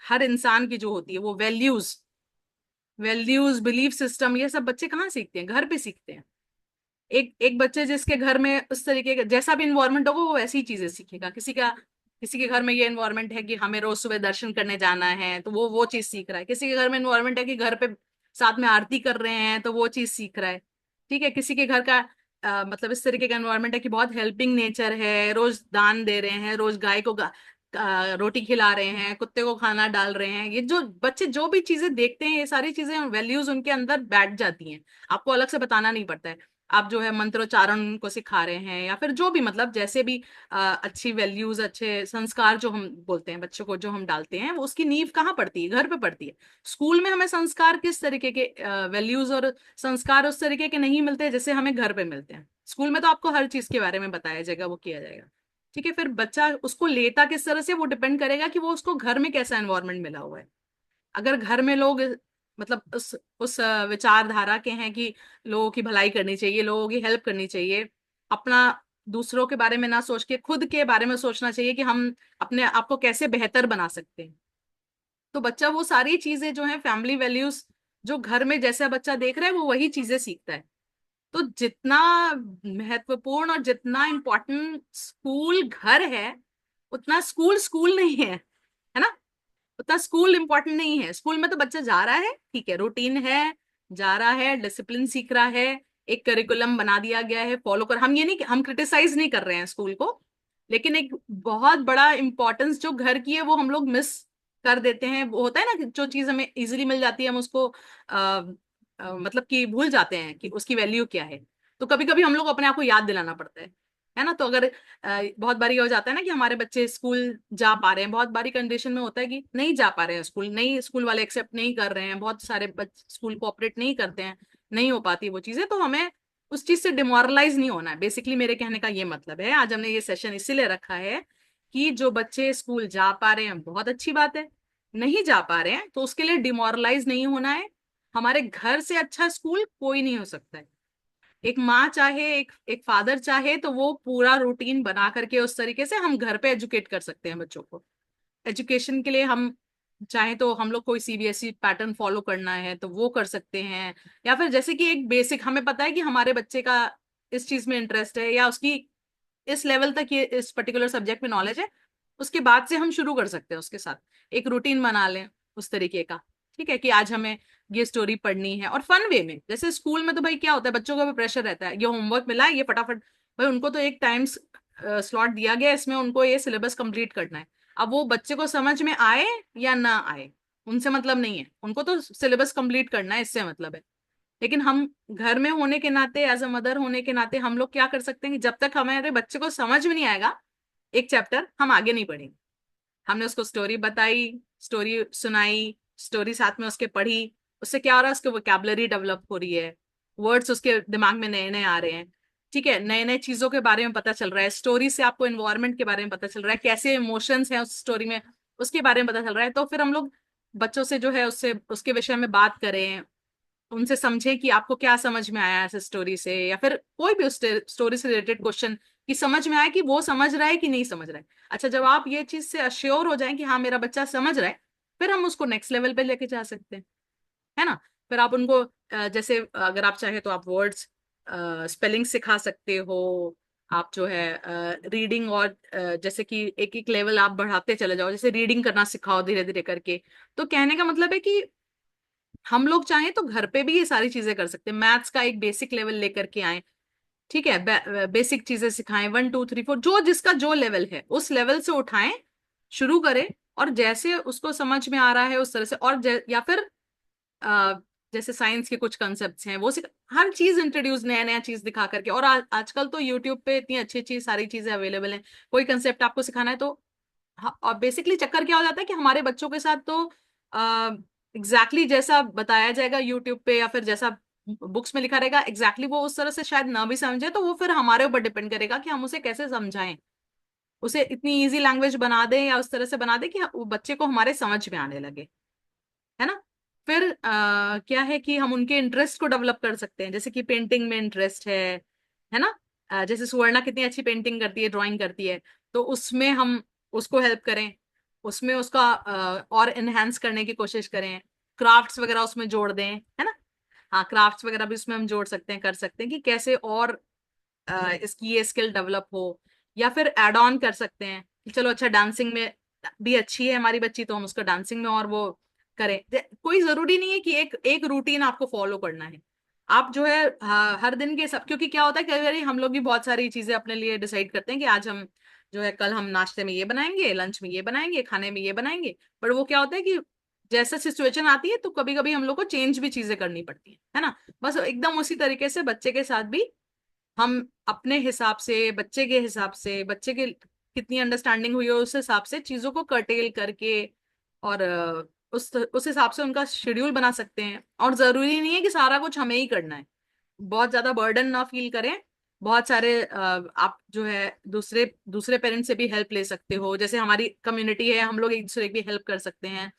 हर इंसान की जो होती है वो वैल्यूज, वैल्यूज बिलीफ सिस्टम, ये सब बच्चे कहाँ सीखते हैं? घर पे सीखते हैं। एक एक बच्चे जिसके घर में उस तरीके का जैसा भी इन्वायरमेंट होगा वो वैसी ही चीजें सीखेगा। किसी के घर में ये इन्वायरमेंट है कि हमें रोज सुबह दर्शन करने जाना है, तो वो चीज सीख रहा है। किसी के घर में इन्वायरमेंट है कि घर पे साथ में आरती कर रहे हैं, तो वो चीज सीख रहा है। ठीक है, किसी के घर का मतलब इस तरीके का एनवायरनमेंट है कि बहुत हेल्पिंग नेचर है, रोज दान दे रहे हैं, रोज गाय को रोटी खिला रहे हैं, कुत्ते को खाना डाल रहे हैं। ये जो बच्चे जो भी चीजें देखते हैं, ये सारी चीजें वैल्यूज उनके अंदर बैठ जाती हैं। आपको अलग से बताना नहीं पड़ता है। आप जो है मंत्रोच्चारण उनको सिखा रहे हैं, या फिर जो भी मतलब जैसे भी अच्छी वैल्यूज, अच्छे संस्कार जो हम बोलते हैं बच्चों को जो हम डालते हैं, वो उसकी नींव कहाँ पड़ती है? घर पे पड़ती है। स्कूल में हमें संस्कार किस तरीके के वैल्यूज और संस्कार उस तरीके के नहीं मिलते जैसे हमें घर पे मिलते हैं। स्कूल में तो आपको हर चीज के बारे में बताया जाएगा, वो किया जाएगा। ठीक है, फिर बच्चा उसको लेता किस तरह से वो डिपेंड करेगा कि वो उसको घर में कैसा एनवायरनमेंट मिला हुआ है। अगर घर में लोग मतलब उस विचारधारा के हैं कि लोगों की भलाई करनी चाहिए, लोगों की हेल्प करनी चाहिए, अपना दूसरों के बारे में ना सोच के खुद के बारे में सोचना चाहिए कि हम अपने आप को कैसे बेहतर बना सकते हैं, तो बच्चा वो सारी चीजें जो है फैमिली वैल्यूज जो घर में जैसा बच्चा देख रहा है वो वही चीजें सीखता है। तो जितना महत्वपूर्ण और जितना इम्पोर्टेंट स्कूल घर है, उतना स्कूल स्कूल नहीं है ना? उतना स्कूल इंपॉर्टेंट नहीं है। स्कूल में तो बच्चा जा रहा है, ठीक है, रूटीन है, जा रहा है, डिसिप्लिन सीख रहा है, एक करिकुलम बना दिया गया है, फॉलो कर। हम ये नहीं, हम क्रिटिसाइज नहीं कर रहे हैं स्कूल को, लेकिन एक बहुत बड़ा इंपॉर्टेंस जो घर की है वो हम लोग मिस कर देते हैं। वो होता है ना कि जो चीज हमें इजीली मिल जाती है हम उसको मतलब कि भूल जाते हैं कि उसकी वैल्यू क्या है। तो कभी कभी हम लोग अपने आप को याद दिलाना पड़ता है ना? तो अगर बहुत बारी हो जाता है ना कि हमारे बच्चे स्कूल जा पा रहे हैं, बहुत बारी कंडीशन में होता है कि नहीं जा पा रहे हैं स्कूल, नहीं स्कूल वाले एक्सेप्ट नहीं कर रहे हैं, बहुत सारे बच्चे स्कूल कोऑपरेट नहीं करते हैं, नहीं हो पाती वो चीजें, तो हमें उस चीज से डिमोरलाइज नहीं होना है। बेसिकली मेरे कहने का ये मतलब है, आज हमने ये सेशन इसीलिए रखा है कि जो बच्चे स्कूल जा पा रहे हैं बहुत अच्छी बात है, नहीं जा पा रहे हैं तो उसके लिए डिमोरलाइज नहीं होना है। हमारे घर से अच्छा स्कूल कोई नहीं हो सकता है। एक माँ चाहे, एक फादर चाहे, तो वो पूरा रूटीन बना करके उस तरीके से हम घर पे एजुकेट कर सकते हैं बच्चों को। एजुकेशन के लिए हम चाहे तो हम लोग कोई सीबीएसई पैटर्न फॉलो करना है तो वो कर सकते हैं, या फिर जैसे कि एक बेसिक हमें पता है कि हमारे बच्चे का इस चीज में इंटरेस्ट है या उसकी इस लेवल तक ये इस पर्टिकुलर सब्जेक्ट में नॉलेज है, उसके बाद से हम शुरू कर सकते हैं उसके साथ एक रूटीन बना लें उस तरीके का। ठीक है, कि आज हमें ये स्टोरी पढ़नी है, और फन वे में। जैसे स्कूल में तो भाई क्या होता है, बच्चों का भी प्रेशर रहता है, ये होमवर्क मिला है ये फटाफट, भाई उनको तो एक टाइम स्लॉट दिया गया है, इसमें उनको ये सिलेबस कंप्लीट करना है। अब वो बच्चे को समझ में आए या ना आए, उनसे मतलब नहीं है, उनको तो सिलेबस कंप्लीट करना है, इससे मतलब है। लेकिन हम घर में होने के नाते, एज अ मदर होने के नाते, हम लोग क्या कर सकते हैं कि जब तक हमारे बच्चे को समझ में नहीं आएगा एक चैप्टर, हम आगे नहीं बढ़ेंगे। हमने उसको स्टोरी बताई, स्टोरी सुनाई, स्टोरी साथ में उसके पढ़ी, उससे क्या हो रहा है, उसके वोकेबलरी डेवलप हो रही है, वर्ड्स उसके दिमाग में नए नए आ रहे हैं। ठीक है, नए नए चीजों के बारे में पता चल रहा है, स्टोरी से आपको एनवायरनमेंट के बारे में पता चल रहा है, कैसे इमोशंस हैं उस स्टोरी में, उसके बारे में पता चल रहा है। तो फिर हम लोग बच्चों से जो है उससे उसके विषय में बात करें, उनसे समझे कि आपको क्या समझ में आया इस स्टोरी से, या फिर कोई भी उस स्टोरी से रिलेटेड क्वेश्चन कि समझ में आए कि वो समझ रहा है कि नहीं समझ रहा है। अच्छा, जब आप ये चीज से अश्योर हो जाए कि हाँ मेरा बच्चा समझ रहा है, फिर हम उसको नेक्स्ट लेवल पे लेके जा सकते हैं, है ना? फिर आप उनको जैसे अगर आप चाहे तो आप वर्ड्स स्पेलिंग सिखा सकते हो। आप जो है रीडिंग और जैसे कि एक एक लेवल आप बढ़ाते चले जाओ, जैसे रीडिंग करना सिखाओ धीरे धीरे करके। तो कहने का मतलब है कि हम लोग चाहें तो घर पे भी ये सारी चीजें कर सकते हैं, मैथ्स का एक बेसिक लेवल लेकर के आए। ठीक है, बेसिक चीजें सिखाएं, 1 2 3 4 जो जिसका जो लेवल है उस लेवल से उठाएं, शुरू करें, और जैसे उसको समझ में आ रहा है उस तरह से, और या फिर अ, जैसे साइंस के कुछ कंसेप्ट्स हैं वो हर चीज इंट्रोड्यूस, नया नया चीज दिखा करके। और आजकल तो यूट्यूब पे इतनी अच्छी अच्छी सारी चीजें अवेलेबल हैं, कोई कंसेप्ट आपको सिखाना है तो हाँ। और बेसिकली चक्कर क्या हो जाता है कि हमारे बच्चों के साथ तो एग्जैक्टली जैसा बताया जाएगा यूट्यूब पे या फिर जैसा बुक्स में लिखा रहेगा एग्जैक्टली वो उस तरह से शायद ना भी समझे, तो वो फिर हमारे ऊपर डिपेंड करेगा कि हम उसे कैसे समझाएं, उसे इतनी इजी लैंग्वेज बना दें या उस तरह से बना दें कि वो बच्चे को हमारे समझ में आने लगे, है ना? फिर क्या है कि हम उनके इंटरेस्ट को डेवलप कर सकते हैं, जैसे कि पेंटिंग में इंटरेस्ट है ना? जैसे सुवर्णा कितनी अच्छी पेंटिंग करती है, ड्राइंग करती है, तो उसमें हम उसको हेल्प करें। उसमें उसका और एनहेंस करने की कोशिश करें, क्राफ्ट्स वगैरह उसमें जोड़ दें, है ना। हाँ, क्राफ्ट्स वगैरह भी उसमें हम जोड़ सकते हैं, कर सकते हैं कि कैसे और इसकी ये स्किल डेवलप हो। या फिर एड ऑन कर सकते हैं कि चलो अच्छा डांसिंग में भी अच्छी है हमारी बच्ची, तो हम उसको डांसिंग में और वो करें। कोई जरूरी नहीं है कि एक एक रूटीन आपको फॉलो करना है। आप जो है हर दिन के सब, क्योंकि क्या होता है कई बार हम लोग भी बहुत सारी चीजें अपने लिए डिसाइड करते हैं कि आज हम जो है कल हम नाश्ते में ये बनाएंगे, लंच में ये बनाएंगे, खाने में ये बनाएंगे। पर वो क्या होता है कि जैसा सिचुएशन आती है तो कभी कभी हम लोग को चेंज भी चीजें करनी पड़ती है ना। बस एकदम उसी तरीके से बच्चे के साथ भी हम अपने हिसाब से, बच्चे के हिसाब से, बच्चे के कितनी अंडरस्टैंडिंग हुई है उस हिसाब से चीजों को कर्टेल करके और उस हिसाब से उनका शेड्यूल बना सकते हैं। और जरूरी नहीं है कि सारा कुछ हमें ही करना है, बहुत ज्यादा बर्डन ना फील करें। बहुत सारे आप जो है दूसरे दूसरे पेरेंट्स से भी हेल्प ले सकते हो, जैसे हमारी कम्युनिटी है, हम लोग एक दूसरे की हेल्प कर सकते हैं।